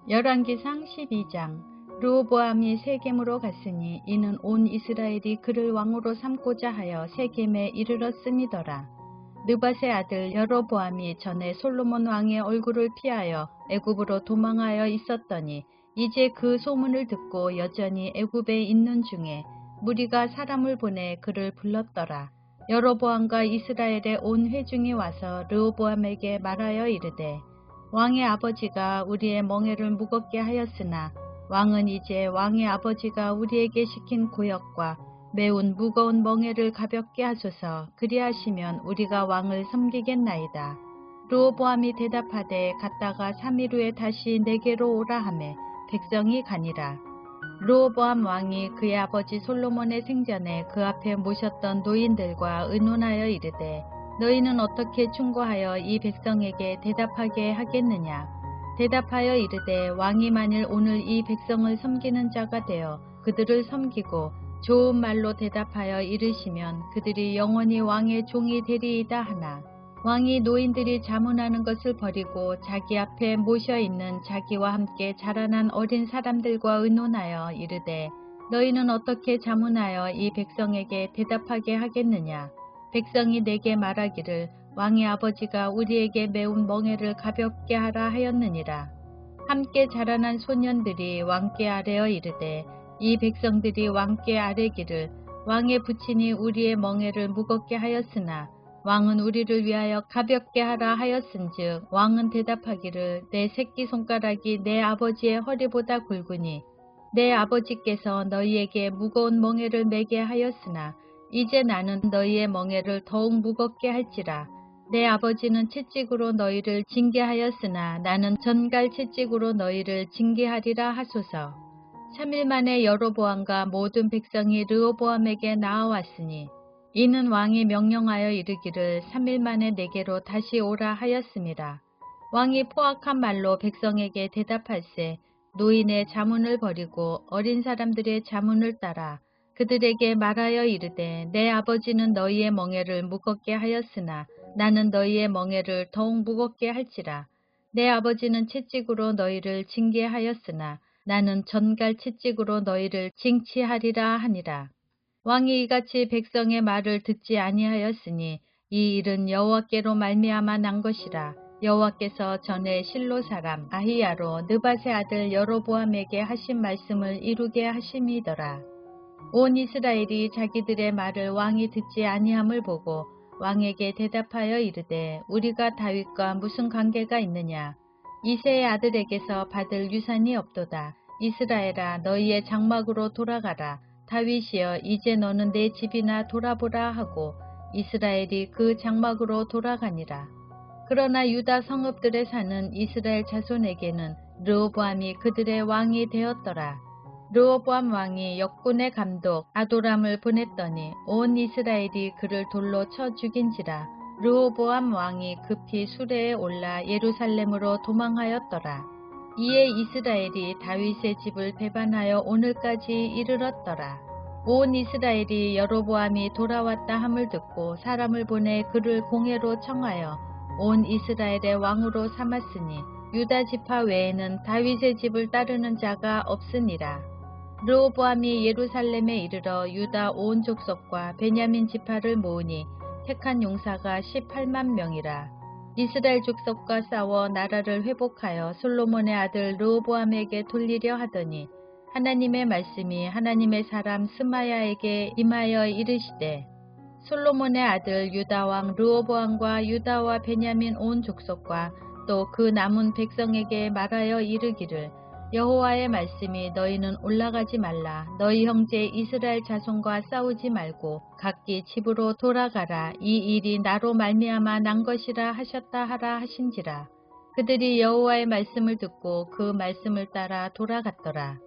열왕기상 12장. 르호보암이 세겜으로 갔으니 이는 온 이스라엘이 그를 왕으로 삼고자 하여 세겜에 이르렀음이더라. 느밧의 아들 여로보암이 전에 솔로몬 왕의 얼굴을 피하여 애굽으로 도망하여 있었더니 이제 그 소문을 듣고 여전히 애굽에 있는 중에 무리가 사람을 보내 그를 불렀더라. 여로보암과 이스라엘의 온 회중이 와서 르호보암에게 말하여 이르되, 왕의 아버지가 우리의 멍에를 무겁게 하였으나 왕은 이제 왕의 아버지가 우리에게 시킨 고역과 매운 무거운 멍에를 가볍게 하소서. 그리하시면 우리가 왕을 섬기겠나이다. 르호보암이 대답하되, 갔다가 3일 후에 다시 내게로 오라 하매 백성이 가니라. 르호보암 왕이 그의 아버지 솔로몬의 생전에 그 앞에 모셨던 노인들과 의논하여 이르되, 너희는 어떻게 충고하여 이 백성에게 대답하게 하겠느냐? 대답하여 이르되, 왕이 만일 오늘 이 백성을 섬기는 자가 되어 그들을 섬기고 좋은 말로 대답하여 이르시면 그들이 영원히 왕의 종이 되리이다 하나, 왕이 노인들이 자문하는 것을 버리고 자기 앞에 모셔 있는 자기와 함께 자라난 어린 사람들과 의논하여 이르되, 너희는 어떻게 자문하여 이 백성에게 대답하게 하겠느냐? 백성이 내게 말하기를, 왕의 아버지가 우리에게 매운 멍에를 가볍게 하라 하였느니라. 함께 자라난 소년들이 왕께 아뢰어 이르되, 이 백성들이 왕께 아뢰기를, 왕의 부친이 우리의 멍에를 무겁게 하였으나 왕은 우리를 위하여 가볍게 하라 하였은즉, 왕은 대답하기를, 내 새끼손가락이 내 아버지의 허리보다 굵으니 내 아버지께서 너희에게 무거운 멍에를 매게 하였으나 이제 나는 너희의 멍에를 더욱 무겁게 할지라. 내 아버지는 채찍으로 너희를 징계하였으나 나는 전갈 채찍으로 너희를 징계하리라 하소서. 3일 만에 여로보암과 모든 백성이 르호보암에게 나아왔으니 이는 왕이 명령하여 이르기를 3일 만에 내게로 다시 오라 하였음이라. 왕이 포악한 말로 백성에게 대답할세, 노인의 자문을 버리고 어린 사람들의 자문을 따라 그들에게 말하여 이르되, 내 아버지는 너희의 멍에를 무겁게 하였으나 나는 너희의 멍에를 더욱 무겁게 할지라. 내 아버지는 채찍으로 너희를 징계하였으나 나는 전갈 채찍으로 너희를 징치하리라 하니라. 왕이 이같이 백성의 말을 듣지 아니하였으니 이 일은 여호와께로 말미암아 난 것이라. 여호와께서 전에 실로 사람 아히야로 느밧의 아들 여로보암에게 하신 말씀을 이루게 하심이더라. 온 이스라엘이 자기들의 말을 왕이 듣지 아니함을 보고 왕에게 대답하여 이르되, 우리가 다윗과 무슨 관계가 있느냐? 이새의 아들에게서 받을 유산이 없도다. 이스라엘아, 너희의 장막으로 돌아가라. 다윗이여, 이제 너는 내 집이나 돌아보라 하고 이스라엘이 그 장막으로 돌아가니라. 그러나 유다 성읍들에 사는 이스라엘 자손에게는 르호보암이 그들의 왕이 되었더라. 르호보암 왕이 역군의 감독 아도람을 보냈더니 온 이스라엘이 그를 돌로 쳐 죽인지라. 르호보암 왕이 급히 수레에 올라 예루살렘으로 도망하였더라. 이에 이스라엘이 다윗의 집을 배반하여 오늘까지 이르렀더라. 온 이스라엘이 여로보암이 돌아왔다 함을 듣고 사람을 보내 그를 공회로 청하여 온 이스라엘의 왕으로 삼았으니 유다 지파 외에는 다윗의 집을 따르는 자가 없으니라. 르호보암이 예루살렘에 이르러 유다 온 족속과 베냐민 지파를 모으니 택한 용사가 18만 명이라. 이스라엘 족속과 싸워 나라를 회복하여 솔로몬의 아들 르호보암에게 돌리려 하더니 하나님의 말씀이 하나님의 사람 스마야에게 임하여 이르시되, 솔로몬의 아들 유다 왕 르호보암과 유다와 베냐민 온 족속과 또 그 남은 백성에게 말하여 이르기를, 여호와의 말씀이 너희는 올라가지 말라. 너희 형제 이스라엘 자손과 싸우지 말고 각기 집으로 돌아가라. 이 일이 나로 말미암아 난 것이라 하셨다 하라 하신지라. 그들이 여호와의 말씀을 듣고 그 말씀을 따라 돌아갔더라.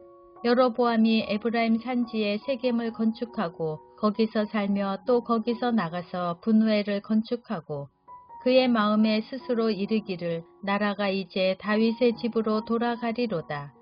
여로보암이 에브라임 산지에 세겜을 건축하고 거기서 살며 또 거기서 나가서 분회를 건축하고 그의 마음에 스스로 이르기를, 나라가 이제 다윗의 집으로 돌아가리로다.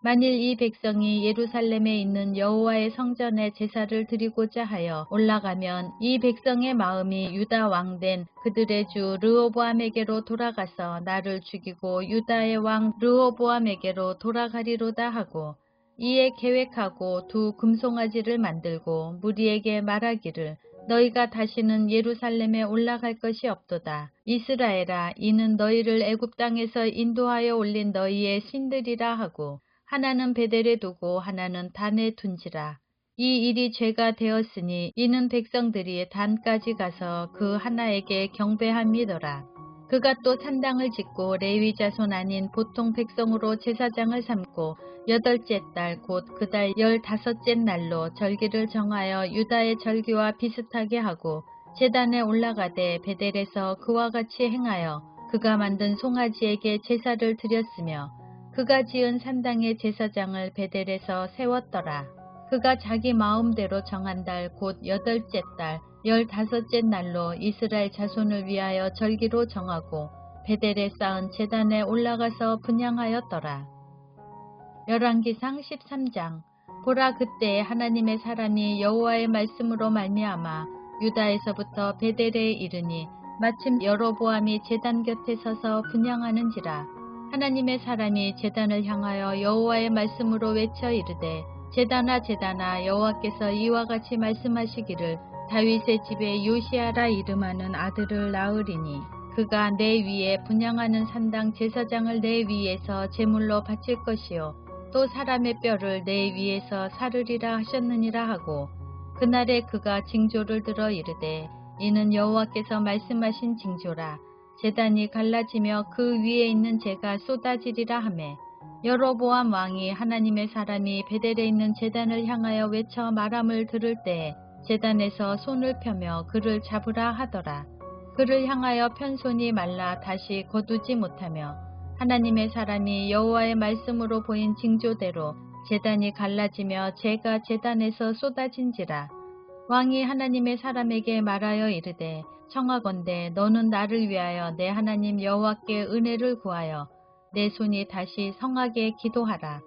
만일 이 백성이 예루살렘에 있는 여호와의 성전에 제사를 드리고자 하여 올라가면 이 백성의 마음이 유다 왕된 그들의 주 르호보암에게로 돌아가서 나를 죽이고 유다의 왕 르호보암에게로 돌아가리로다 하고, 이에 계획하고 두 금송아지를 만들고 무리에게 말하기를 너희가 다시는 예루살렘에 올라갈 것이 없도다. 이스라엘아, 이는 너희를 애굽 땅에서 인도하여 올린 너희의 신들이라 하고, 하나는 베델에 두고 하나는 단에 둔지라. 이 일이 죄가 되었으니 이는 백성들이 단까지 가서 그 하나에게 경배함이더라. 그가 또 산당을 짓고 레위 자손 아닌 보통 백성으로 제사장을 삼고 8째 달 곧 그 달 15째 날로 절기를 정하여 유다의 절기와 비슷하게 하고 제단에 올라가되 베델에서 그와 같이 행하여 그가 만든 송아지에게 제사를 드렸으며, 그가 지은 산당의 제사장을 베델에서 세웠더라. 그가 자기 마음대로 정한 달 곧 8째 달 15째 날로 이스라엘 자손을 위하여 절기로 정하고 베델에 쌓은 제단에 올라가서 분향하였더라. 열왕기상 13장. 보라, 그때에 하나님의 사람이 여호와의 말씀으로 말미암아 유다에서부터 베델에 이르니 마침 여로보암이 제단 곁에 서서 분향하는지라. 하나님의 사람이 제단을 향하여 여호와의 말씀으로 외쳐 이르되, 제단아 제단아, 여호와께서 이와 같이 말씀하시기를 다윗의 집에 요시아라 이름하는 아들을 낳으리니 그가 내 위에 분향하는 산당 제사장을 내 위에서 제물로 바칠 것이요 또 사람의 뼈를 내 위에서 사르리라 하셨느니라 하고, 그날에 그가 징조를 들어 이르되 이는 여호와께서 말씀하신 징조라. 제단이 갈라지며 그 위에 있는 재가 쏟아지리라 하매, 여로보암 왕이 하나님의 사람이 베델에 있는 제단을 향하여 외쳐 말함을 들을 때에 제단에서 손을 펴며 그를 잡으라 하더라. 그를 향하여 편 손이 말라 다시 거두지 못하며, 하나님의 사람이 여호와의 말씀으로 보인 징조대로 제단이 갈라지며 재가 제단에서 쏟아진지라. 왕이 하나님의 사람에게 말하여 이르되, 청하건대 너는 나를 위하여 내 하나님 여호와께 은혜를 구하여 내 손이 다시 성하게 기도하라.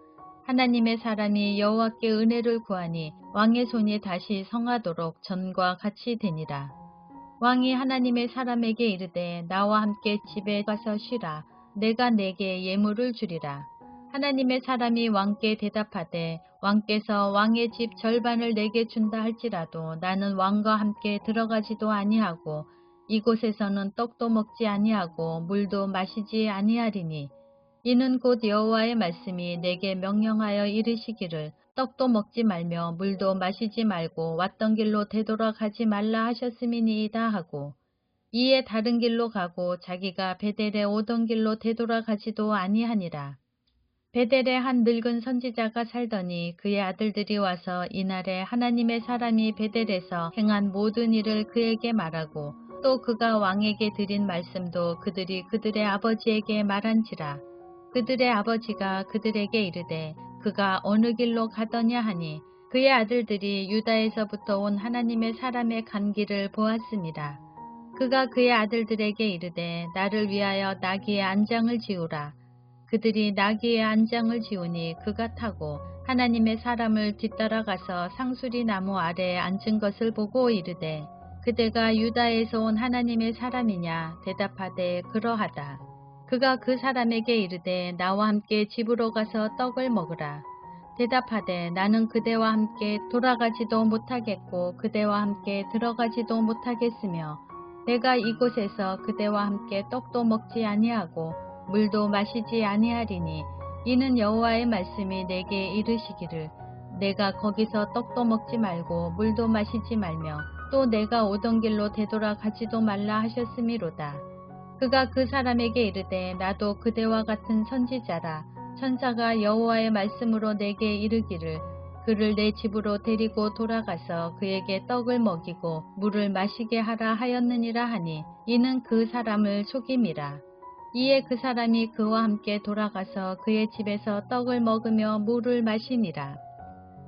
하나님의 사람이 여호와께 은혜를 구하니 왕의 손이 다시 성하도록 전과 같이 되니라. 왕이 하나님의 사람에게 이르되 나와 함께 집에 가서 쉬라. 내가 내게 예물을 주리라. 하나님의 사람이 왕께 대답하되, 왕께서 왕의 집 절반을 내게 준다 할지라도 나는 왕과 함께 들어가지도 아니하고 이곳에서는 떡도 먹지 아니하고 물도 마시지 아니하리니, 이는 곧 여호와의 말씀이 내게 명령하여 이르시기를 떡도 먹지 말며 물도 마시지 말고 왔던 길로 되돌아가지 말라 하셨음이니이다 하고, 이에 다른 길로 가고 자기가 베델에 오던 길로 되돌아가지도 아니하니라. 베델에 한 늙은 선지자가 살더니 그의 아들들이 와서 이날에 하나님의 사람이 베델에서 행한 모든 일을 그에게 말하고 또 그가 왕에게 드린 말씀도 그들이 그들의 아버지에게 말한지라. 그들의 아버지가 그들에게 이르되 그가 어느 길로 가더냐 하니, 그의 아들들이 유다에서부터 온 하나님의 사람의 간 길을 보았습니다. 그가 그의 아들들에게 이르되 나를 위하여 나귀의 안장을 지우라. 그들이 나귀의 안장을 지우니 그가 타고 하나님의 사람을 뒤따라가서 상수리 나무 아래에 앉은 것을 보고 이르되, 그대가 유다에서 온 하나님의 사람이냐? 대답하되 그러하다. 그가 그 사람에게 이르되 나와 함께 집으로 가서 떡을 먹으라. 대답하되 나는 그대와 함께 돌아가지도 못하겠고 그대와 함께 들어가지도 못하겠으며, 내가 이곳에서 그대와 함께 떡도 먹지 아니하고 물도 마시지 아니하리니, 이는 여호와의 말씀이 내게 이르시기를 내가 거기서 떡도 먹지 말고 물도 마시지 말며 또 내가 오던 길로 되돌아가지도 말라 하셨음이로다. 그가 그 사람에게 이르되 나도 그대와 같은 선지자라. 천사가 여호와의 말씀으로 내게 이르기를 그를 내 집으로 데리고 돌아가서 그에게 떡을 먹이고 물을 마시게 하라 하였느니라 하니, 이는 그 사람을 속임이라. 이에 그 사람이 그와 함께 돌아가서 그의 집에서 떡을 먹으며 물을 마시니라.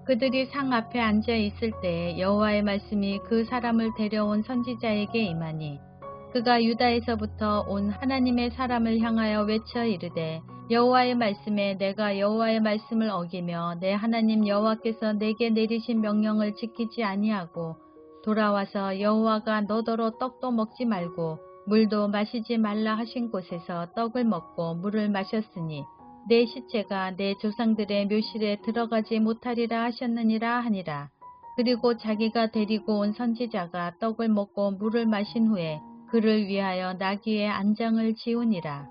그들이 상 앞에 앉아 있을 때에 여호와의 말씀이 그 사람을 데려온 선지자에게 임하니, 그가 유다에서부터 온 하나님의 사람을 향하여 외쳐 이르되 여호와의 말씀에 내가 여호와의 말씀을 어기며 내 하나님 여호와께서 내게 내리신 명령을 지키지 아니하고 돌아와서 여호와가 너더러 떡도 먹지 말고 물도 마시지 말라 하신 곳에서 떡을 먹고 물을 마셨으니 내 시체가 내 조상들의 묘실에 들어가지 못하리라 하셨느니라 하니라. 그리고 자기가 데리고 온 선지자가 떡을 먹고 물을 마신 후에 그를 위하여 나귀의 안장을 지우니라.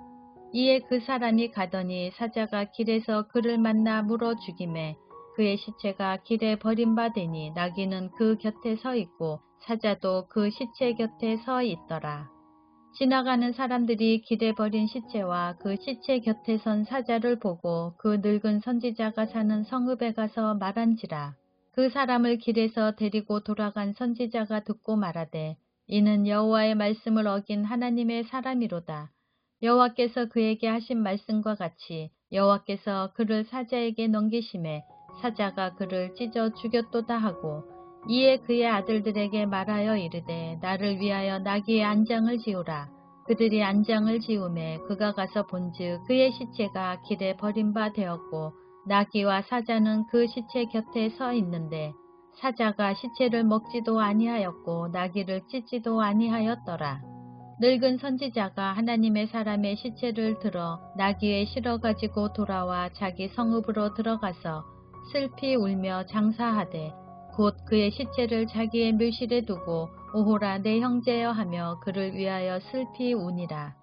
이에 그 사람이 가더니 사자가 길에서 그를 만나 물어 죽이매 그의 시체가 길에 버림받으니 나귀는 그 곁에 서 있고 사자도 그 시체 곁에 서 있더라. 지나가는 사람들이 길에 버린 시체와 그 시체 곁에 선 사자를 보고 그 늙은 선지자가 사는 성읍에 가서 말한지라. 그 사람을 길에서 데리고 돌아간 선지자가 듣고 말하되 이는 여호와의 말씀을 어긴 하나님의 사람이로다. 여호와께서 그에게 하신 말씀과 같이 여호와께서 그를 사자에게 넘기심에 사자가 그를 찢어 죽였도다 하고 이에 그의 아들들에게 말하여 이르되 나를 위하여 나귀의 안장을 지우라. 그들이 안장을 지우매 그가 가서 본즉 그의 시체가 길에 버림바 되었고 나귀와 사자는 그 시체 곁에 서 있는데 사자가 시체를 먹지도 아니하였고 나귀를 찢지도 아니하였더라. 늙은 선지자가 하나님의 사람의 시체를 들어 나귀에 실어 가지고 돌아와 자기 성읍으로 들어가서 슬피 울며 장사하되 곧 그의 시체를 자기의 묘실에 두고 오호라 내 형제여 하며 그를 위하여 슬피 우니라.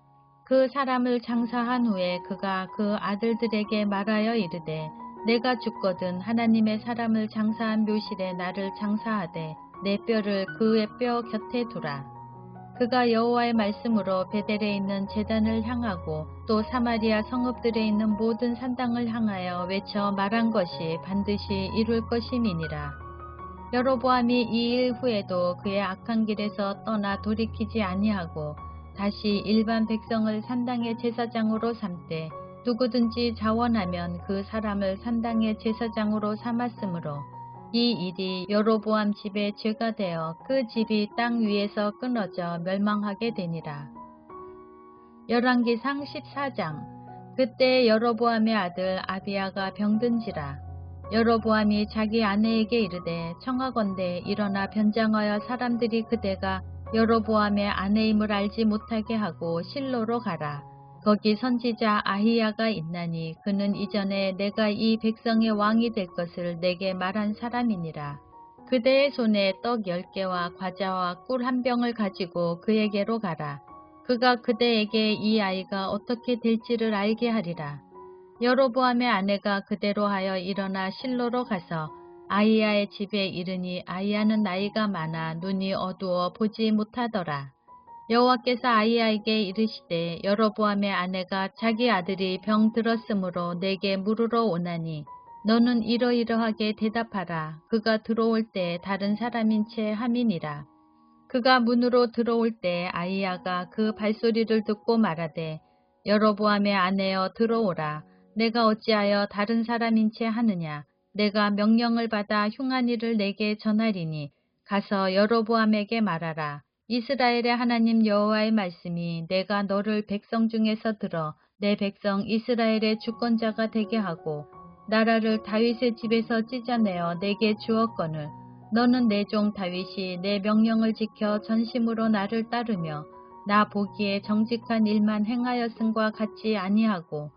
그 사람을 장사한 후에 그가 그 아들들에게 말하여 이르되 내가 죽거든 하나님의 사람을 장사한 묘실에 나를 장사하되 내 뼈를 그의 뼈 곁에 두라. 그가 여호와의 말씀으로 베델에 있는 제단을 향하고 또 사마리아 성읍들에 있는 모든 산당을 향하여 외쳐 말한 것이 반드시 이룰 것임이니라. 여로보암이 이 일 후에도 그의 악한 길에서 떠나 돌이키지 아니하고 다시 일반 백성을 산당의 제사장으로 삼되 누구든지 자원하면 그 사람을 산당의 제사장으로 삼았으므로 이 일이 여로보암 집의 죄가 되어 그 집이 땅 위에서 끊어져 멸망하게 되니라. 열왕기상 14장. 그때 여로보암의 아들 아비야가 병든지라. 여로보암이 자기 아내에게 이르되 청하건대 일어나 변장하여 사람들이 그대가 여로보암의 아내임을 알지 못하게 하고 실로로 가라. 거기 선지자 아히야가 있나니 그는 이전에 내가 이 백성의 왕이 될 것을 내게 말한 사람이니라. 그대의 손에 떡 10개와 과자와 꿀 1병을 가지고 그에게로 가라. 그가 그대에게 이 아이가 어떻게 될지를 알게 하리라. 여로보암의 아내가 그대로 하여 일어나 실로로 가서 아히야의 집에 이르니 아히야는 나이가 많아 눈이 어두워 보지 못하더라. 여호와께서 아히야에게 이르시되 여로보암의 아내가 자기 아들이 병 들었으므로 내게 물으러 오나니 너는 이러이러하게 대답하라. 그가 들어올 때 다른 사람인 채 함이니라. 그가 문으로 들어올 때 아히야가 그 발소리를 듣고 말하되 여로보암의 아내여 들어오라. 내가 어찌하여 다른 사람인 채 하느냐. 내가 명령을 받아 흉한 일을 내게 전하리니 가서 여로보암에게 말하라. 이스라엘의 하나님 여호와의 말씀이 내가 너를 백성 중에서 들어 내 백성 이스라엘의 주권자가 되게 하고 나라를 다윗의 집에서 찢어내어 내게 주었거늘 너는 내 종 다윗이 내 명령을 지켜 전심으로 나를 따르며 나 보기에 정직한 일만 행하였음과 같지 아니하고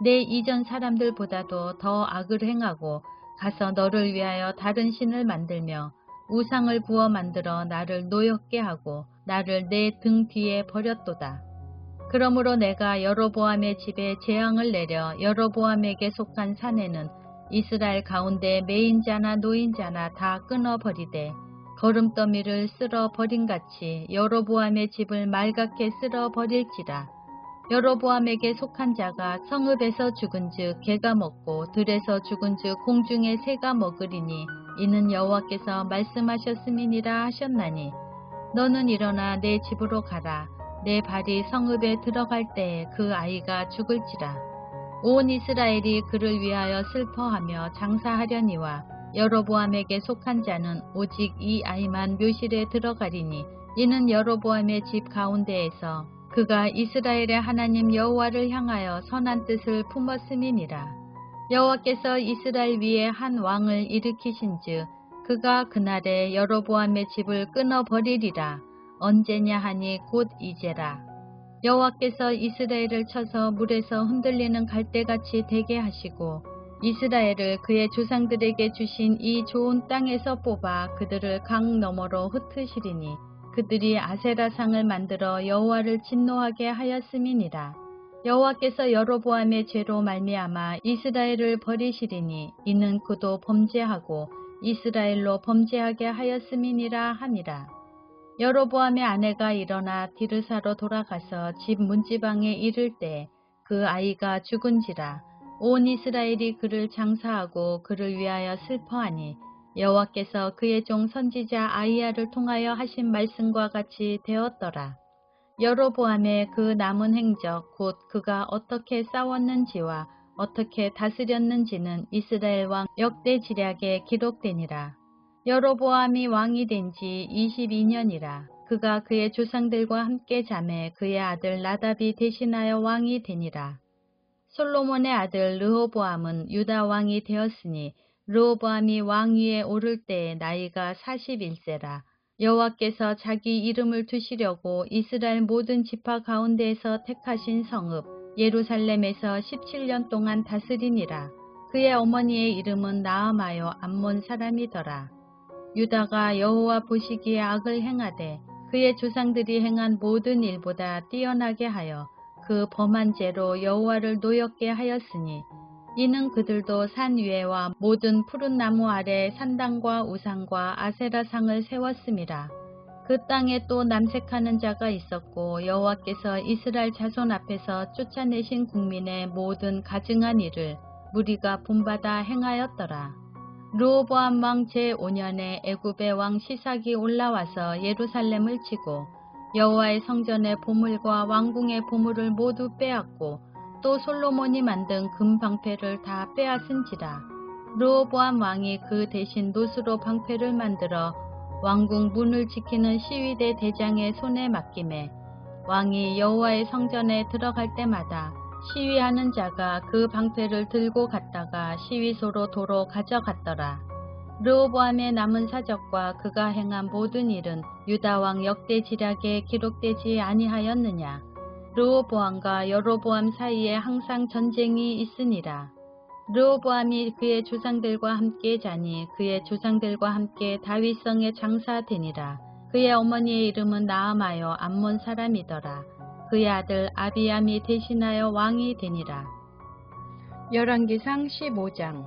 내 이전 사람들보다도 더 악을 행하고 가서 너를 위하여 다른 신을 만들며 우상을 부어 만들어 나를 노엽게 하고 나를 내 등 뒤에 버렸도다. 그러므로 내가 여로보암의 집에 재앙을 내려 여로보암에게 속한 사내는 이스라엘 가운데 매인자나 노인자나 다 끊어버리되 거름더미를 쓸어 버린같이 여로보암의 집을 맑게 쓸어 버릴지라. 여로보암에게 속한 자가 성읍에서 죽은즉 개가 먹고 들에서 죽은즉 공중의 새가 먹으리니 이는 여호와께서 말씀하셨음이니라 하셨나니 너는 일어나 내 집으로 가라. 내 발이 성읍에 들어갈 때에 그 아이가 죽을지라. 온 이스라엘이 그를 위하여 슬퍼하며 장사하려니와 여로보암에게 속한 자는 오직 이 아이만 묘실에 들어가리니 이는 여로보암의 집 가운데에서 그가 이스라엘의 하나님 여호와를 향하여 선한 뜻을 품었음이니라. 여호와께서 이스라엘 위에 한 왕을 일으키신즉 그가 그날에 여로보암의 집을 끊어버리리라. 언제냐 하니 곧 이제라. 여호와께서 이스라엘을 쳐서 물에서 흔들리는 갈대같이 되게 하시고 이스라엘을 그의 조상들에게 주신 이 좋은 땅에서 뽑아 그들을 강 너머로 흩으시리니 그들이 아세라상을 만들어 여호와를 진노하게 하였음이니라. 여호와께서 여로보암의 죄로 말미암아 이스라엘을 버리시리니 이는 그도 범죄하고 이스라엘로 범죄하게 하였음이니라 하니라. 여로보암의 아내가 일어나 디르사로 돌아가서 집 문지방에 이를 때 그 아이가 죽은지라. 온 이스라엘이 그를 장사하고 그를 위하여 슬퍼하니 여호와께서 그의 종 선지자 아히야를 통하여 하신 말씀과 같이 되었더라. 여로보암의 그 남은 행적 곧 그가 어떻게 싸웠는지와 어떻게 다스렸는지는 이스라엘 왕 역대지략에 기록되니라. 여로보암이 왕이 된 지 22년이라. 그가 그의 조상들과 함께 잠에 그의 아들 나답이 대신하여 왕이 되니라. 솔로몬의 아들 르호보암은 유다 왕이 되었으니 르호보암이 왕위에 오를 때의 나이가 41세라. 여호와께서 자기 이름을 두시려고 이스라엘 모든 지파 가운데에서 택하신 성읍 예루살렘에서 17년 동안 다스리니라. 그의 어머니의 이름은 나아마요 암몬 사람이더라. 유다가 여호와 보시기에 악을 행하되 그의 조상들이 행한 모든 일보다 뛰어나게 하여 그 범한 죄로 여호와를 노엽게 하였으니 이는 그들도 산 위에와 모든 푸른 나무 아래 산당과 우상과 아세라상을 세웠음이라. 그 땅에 또 남색하는 자가 있었고 여호와께서 이스라엘 자손 앞에서 쫓아내신 국민의 모든 가증한 일을 무리가 본받아 행하였더라. 르호보암 왕 제5년에 애굽의 왕 시삭이 올라와서 예루살렘을 치고 여호와의 성전의 보물과 왕궁의 보물을 모두 빼앗고 또 솔로몬이 만든 금 방패를 다 빼앗은지라. 르호보암 왕이 그 대신 노수로 방패를 만들어 왕궁 문을 지키는 시위대 대장의 손에 맡기매 왕이 여호와의 성전에 들어갈 때마다 시위하는 자가 그 방패를 들고 갔다가 시위소로 도로 가져갔더라. 르호보암의 남은 사적과 그가 행한 모든 일은 유다왕 역대지략에 기록되지 아니하였느냐. 르호보암과 여로보암 사이에 항상 전쟁이 있으니라. 르호보암이 그의 조상들과 함께 자니 그의 조상들과 함께 다윗성에 장사되니라. 그의 어머니의 이름은 나아마요 암몬 사람이더라. 그의 아들 아비암이 대신하여 왕이 되니라. 열왕기상 15장.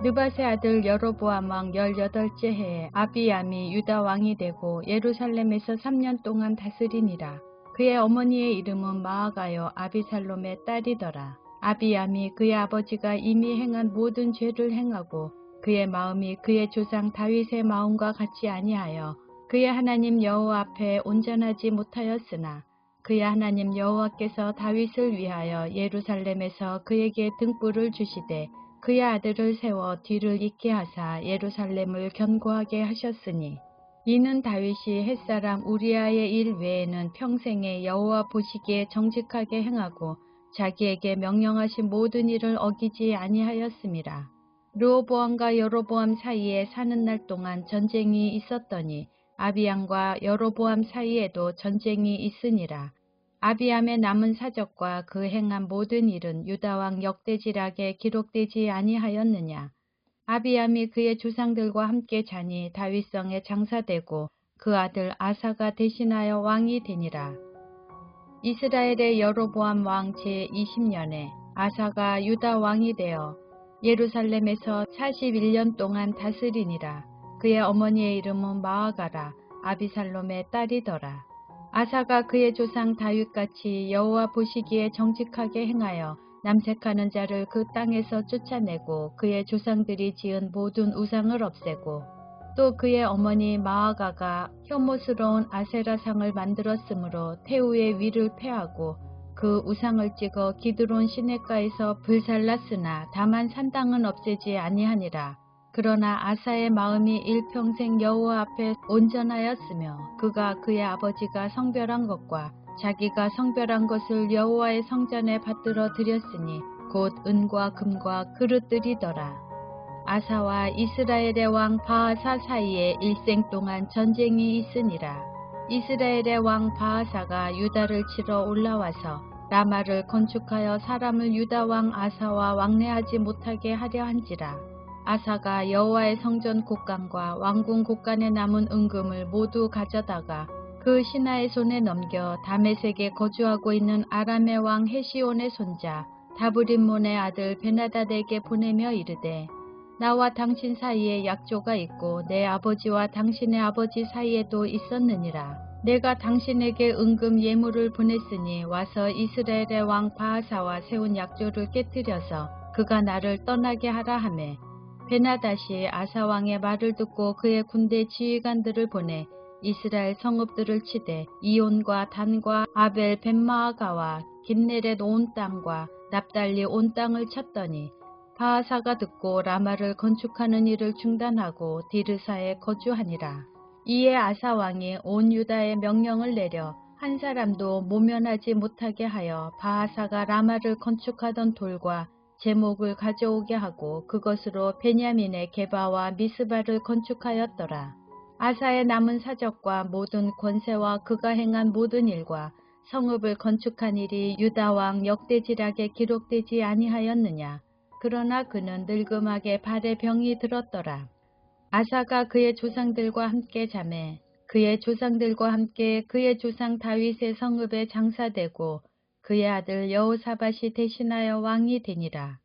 느밧의 아들 여로보암 왕 18째 해에 아비암이 유다 왕이 되고 예루살렘에서 3년 동안 다스리니라. 그의 어머니의 이름은 마아가요 아비살롬의 딸이더라. 아비암이 그의 아버지가 이미 행한 모든 죄를 행하고 그의 마음이 그의 조상 다윗의 마음과 같이 아니하여 그의 하나님 여호와 앞에 온전하지 못하였으나 그의 하나님 여호와께서 다윗을 위하여 예루살렘에서 그에게 등불을 주시되 그의 아들을 세워 뒤를 잇게 하사 예루살렘을 견고하게 하셨으니 이는 다윗이 햇사람 우리아의 일 외에는 평생에 여호와 보시기에 정직하게 행하고 자기에게 명령하신 모든 일을 어기지 아니하였음이라. 르호보암과 여로보암 사이에 사는 날 동안 전쟁이 있었더니 아비암과 여로보암 사이에도 전쟁이 있으니라. 아비암의 남은 사적과 그 행한 모든 일은 유다왕 역대지략에 기록되지 아니하였느냐. 아비암이 그의 조상들과 함께 자니 다윗성에 장사되고 그 아들 아사가 대신하여 왕이 되니라. 이스라엘의 여로보암 왕 제20년에 아사가 유다 왕이 되어 예루살렘에서 41년 동안 다스리니라. 그의 어머니의 이름은 마아가라 아비살롬의 딸이더라. 아사가 그의 조상 다윗같이 여호와 보시기에 정직하게 행하여 남색하는 자를 그 땅에서 쫓아내고 그의 조상들이 지은 모든 우상을 없애고 또 그의 어머니 마아가가 혐오스러운 아세라상을 만들었으므로 태우의 위를 패하고 그 우상을 찍어 기드론 시냇가에서 불살랐으나 다만 산당은 없애지 아니하니라. 그러나 아사의 마음이 일평생 여호와 앞에 온전하였으며 그가 그의 아버지가 성별한 것과 자기가 성별한 것을 여호와의 성전에 받들어 드렸으니 곧 은과 금과 그릇들이더라. 아사와 이스라엘의 왕 바하사 사이에 일생 동안 전쟁이 있으니라. 이스라엘의 왕 바하사가 유다를 치러 올라와서 라마를 건축하여 사람을 유다 왕 아사와 왕래하지 못하게 하려 한지라. 아사가 여호와의 성전 곳간과 왕궁 곳간에 남은 은금을 모두 가져다가 그 신하의 손에 넘겨 다메섹에 거주하고 있는 아람의 왕 헤시온의 손자 다브림몬의 아들 베나닷에게 보내며 이르되, 나와 당신 사이에 약조가 있고 내 아버지와 당신의 아버지 사이에도 있었느니라. 내가 당신에게 은금 예물을 보냈으니 와서 이스라엘의 왕 바하사와 세운 약조를 깨뜨려서 그가 나를 떠나게 하라 하매, 베나닷이 아사 왕의 말을 듣고 그의 군대 지휘관들을 보내 이스라엘 성읍들을 치되 이온과 단과 아벨 벳마아가와 긴네렛 온 땅과 납달리 온 땅을 쳤더니, 바하사가 듣고 라마를 건축하는 일을 중단하고 디르사에 거주하니라. 이에 아사 왕이 온 유다에 명령을 내려 한 사람도 모면하지 못하게 하여 바하사가 라마를 건축하던 돌과 제목을 가져오게 하고 그것으로 베냐민의 게바와 미스바를 건축하였더라. 아사의 남은 사적과 모든 권세와 그가 행한 모든 일과 성읍을 건축한 일이 유다 왕 역대지략에 기록되지 아니하였느냐. 그러나 그는 늙음하게 발에 병이 들었더라. 아사가 그의 조상들과 함께 자매 그의 조상들과 함께 그의 조상 다윗의 성읍에 장사되고 그의 아들 여호사밧이 대신하여 왕이 되니라.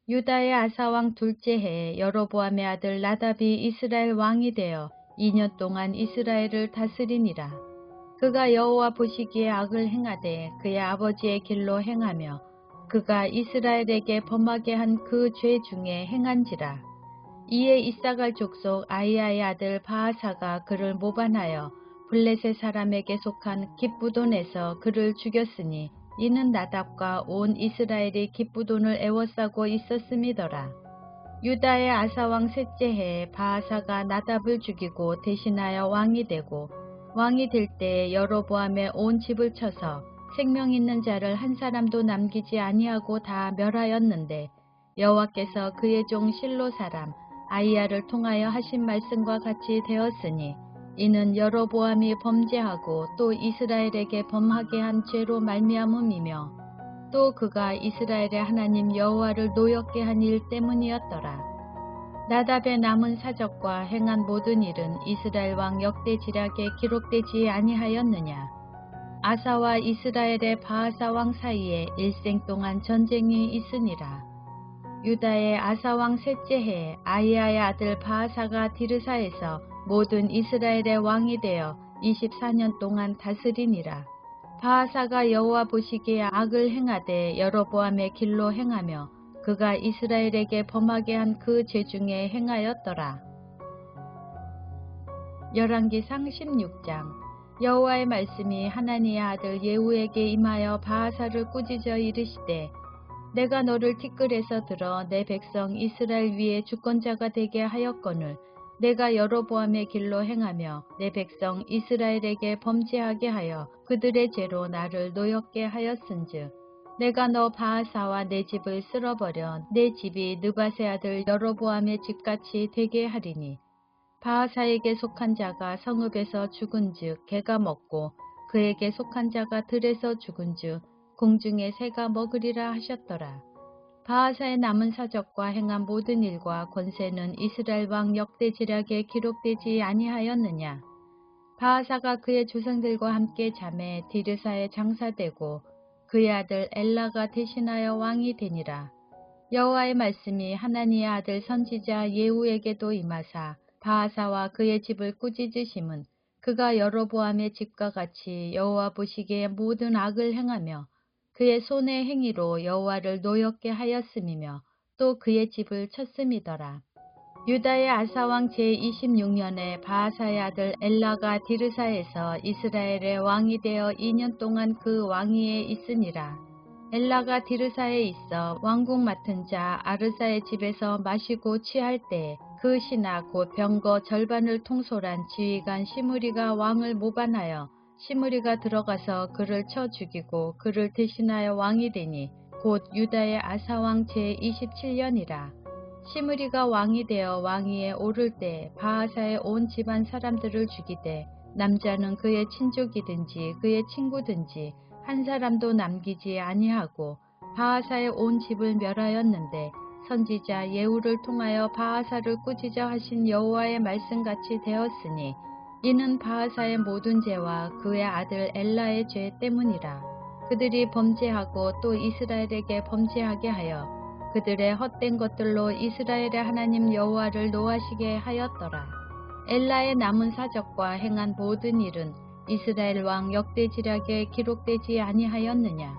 유다의 아사 왕 둘째 해에 여로보암의 아들 나답이 이스라엘 왕이 되어 2년 동안 이스라엘을 다스리니라. 그가 여호와 보시기에 악을 행하되 그의 아버지의 길로 행하며 그가 이스라엘에게 범하게 한 그 죄 중에 행한지라. 이에 이사갈 족속 아이야의 아들 바하사가 그를 모반하여 블레셋 사람에게 속한 깁부돈에서 그를 죽였으니 이는 나답과 온 이스라엘이 깁부돈을 애워싸고 있었음이더라. 유다의 아사왕 셋째 해에 바하사가 나답을 죽이고 대신하여 왕이 되고, 왕이 될 때에 여로보암의 온 집을 쳐서 생명 있는 자를 한 사람도 남기지 아니하고 다 멸하였는데, 여호와께서 그의 종 실로 사람 아이야를 통하여 하신 말씀과 같이 되었으니 이는 여로보암이 범죄하고 또 이스라엘에게 범하게 한 죄로 말미암음이며 또 그가 이스라엘의 하나님 여호와를 노엽게 한 일 때문이었더라. 나답의 남은 사적과 행한 모든 일은 이스라엘 왕 역대지략에 기록되지 아니하였느냐. 아사와 이스라엘의 바하사 왕 사이에 일생 동안 전쟁이 있으니라. 유다의 아사 왕 셋째 해에 아이야의 아들 바하사가 디르사에서 모든 이스라엘의 왕이 되어 24년 동안 다스리니라. 바하사가 여호와 보시기에 악을 행하되 여로보암의 길로 행하며 그가 이스라엘에게 범하게 한 그 죄 중에 행하였더라. 열왕기상 16장. 여호와의 말씀이 하나니의 아들 예후에게 임하여 바하사를 꾸짖어 이르시되, 내가 너를 티끌에서 들어 내 백성 이스라엘 위에 주권자가 되게 하였거늘 내가 여로보암의 길로 행하며 내 백성 이스라엘에게 범죄하게 하여 그들의 죄로 나를 노엽게 하였은즉, 내가 너 바하사와 내 집을 쓸어버려 내 집이 느밧의 아들 여로보암의 집같이 되게 하리니, 바하사에게 속한 자가 성읍에서 죽은즉 개가 먹고 그에게 속한 자가 들에서 죽은즉 공중의 새가 먹으리라 하셨더라. 바하사의 남은 사적과 행한 모든 일과 권세는 이스라엘 왕 역대지략에 기록되지 아니하였느냐. 바하사가 그의 조상들과 함께 잠에 디르사에 장사되고 그의 아들 엘라가 대신하여 왕이 되니라. 여호와의 말씀이 하나니의 아들 선지자 예후에게도 임하사 바하사와 그의 집을 꾸짖으심은 그가 여로보암의 집과 같이 여호와 보시기에 모든 악을 행하며 그의 손의 행위로 여호와를 노엽게 하였음이며 또 그의 집을 쳤음이더라. 유다의 아사왕 제26년에 바하사의 아들 엘라가 디르사에서 이스라엘의 왕이 되어 2년 동안 그 왕위에 있으니라. 엘라가 디르사에 있어 왕궁 맡은 자 아르사의 집에서 마시고 취할 때에 그 신하 곧 병거 절반을 통솔한 지휘관 시므리가 왕을 모반하여 시므리가 들어가서 그를 쳐 죽이고 그를 대신하여 왕이 되니 곧 유다의 아사왕 제27년이라. 시므리가 왕이 되어 왕위에 오를 때 바하사의 온 집안 사람들을 죽이되 남자는 그의 친족이든지 그의 친구든지 한 사람도 남기지 아니하고 바하사의 온 집을 멸하였는데 선지자 예후를 통하여 바하사를 꾸짖어 하신 여호와의 말씀같이 되었으니 이는 바하사의 모든 죄와 그의 아들 엘라의 죄 때문이라. 그들이 범죄하고 또 이스라엘에게 범죄하게 하여 그들의 헛된 것들로 이스라엘의 하나님 여호와를 노하시게 하였더라. 엘라의 남은 사적과 행한 모든 일은 이스라엘 왕 역대지략에 기록되지 아니하였느냐.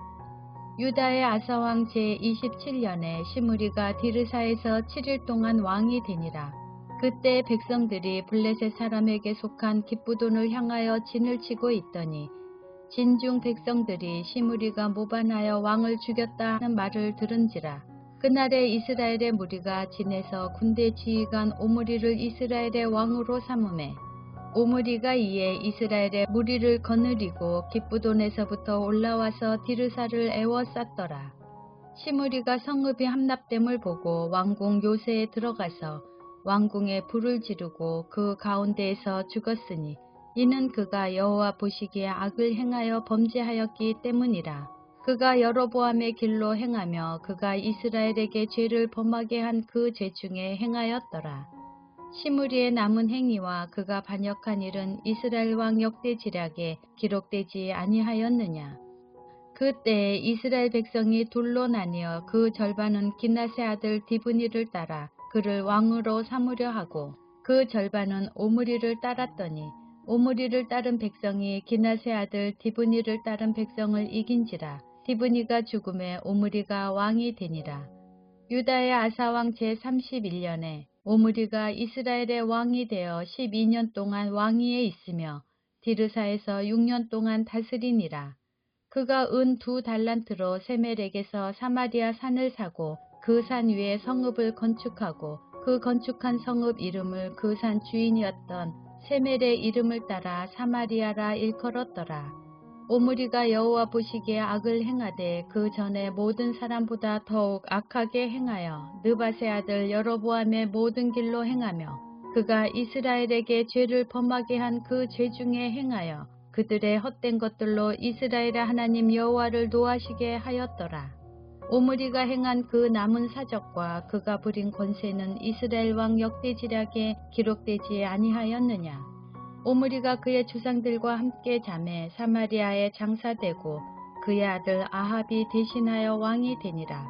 유다의 아사왕 제27년에 시므리가 디르사에서 7일 동안 왕이 되니라. 그때 백성들이 블레셋 사람에게 속한 기브돈을 향하여 진을 치고 있더니 진중 백성들이 시므리가 모반하여 왕을 죽였다 하는 말을 들은지라. 그날에 이스라엘의 무리가 진에서 군대 지휘관 오므리를 이스라엘의 왕으로 삼음에 오므리가 이에 이스라엘의 무리를 거느리고 기브돈에서부터 올라와서 디르사를 에워쌌더라. 시므리가 성읍이 함납됨을 보고 왕궁 요새에 들어가서 왕궁에 불을 지르고 그 가운데에서 죽었으니 이는 그가 여호와 보시기에 악을 행하여 범죄하였기 때문이라. 그가 여로보암의 길로 행하며 그가 이스라엘에게 죄를 범하게 한 그 죄 중에 행하였더라. 시므리의 남은 행위와 그가 반역한 일은 이스라엘 왕 역대지략에 기록되지 아니하였느냐. 그때에 이스라엘 백성이 둘로 나뉘어 그 절반은 기낫의 아들 디브니를 따라 그를 왕으로 삼으려 하고 그 절반은 오므리를 따랐더니 오므리를 따른 백성이 기낫의 아들 디브니를 따른 백성을 이긴지라. 디브니가 죽음에 오므리가 왕이 되니라. 유다의 아사왕 제31년에 오므리가 이스라엘의 왕이 되어 12년 동안 왕위에 있으며 디르사에서 6년 동안 다스리니라. 그가 은 2달란트로 세멜에게서 사마리아 산을 사고 그 산 위에 성읍을 건축하고 그 건축한 성읍 이름을 그 산 주인이었던 세멜의 이름을 따라 사마리아라 일컬었더라. 오므리가 여호와 보시기에 악을 행하되 그 전에 모든 사람보다 더욱 악하게 행하여 느밧의 아들 여로보암의 모든 길로 행하며 그가 이스라엘에게 죄를 범하게 한 그 죄 중에 행하여 그들의 헛된 것들로 이스라엘의 하나님 여호와를 노하시게 하였더라. 오므리가 행한 그 남은 사적과 그가 부린 권세는 이스라엘 왕 역대지략에 기록되지 아니하였느냐. 오므리가 그의 조상들과 함께 잠에 사마리아에 장사되고 그의 아들 아합이 대신하여 왕이 되니라.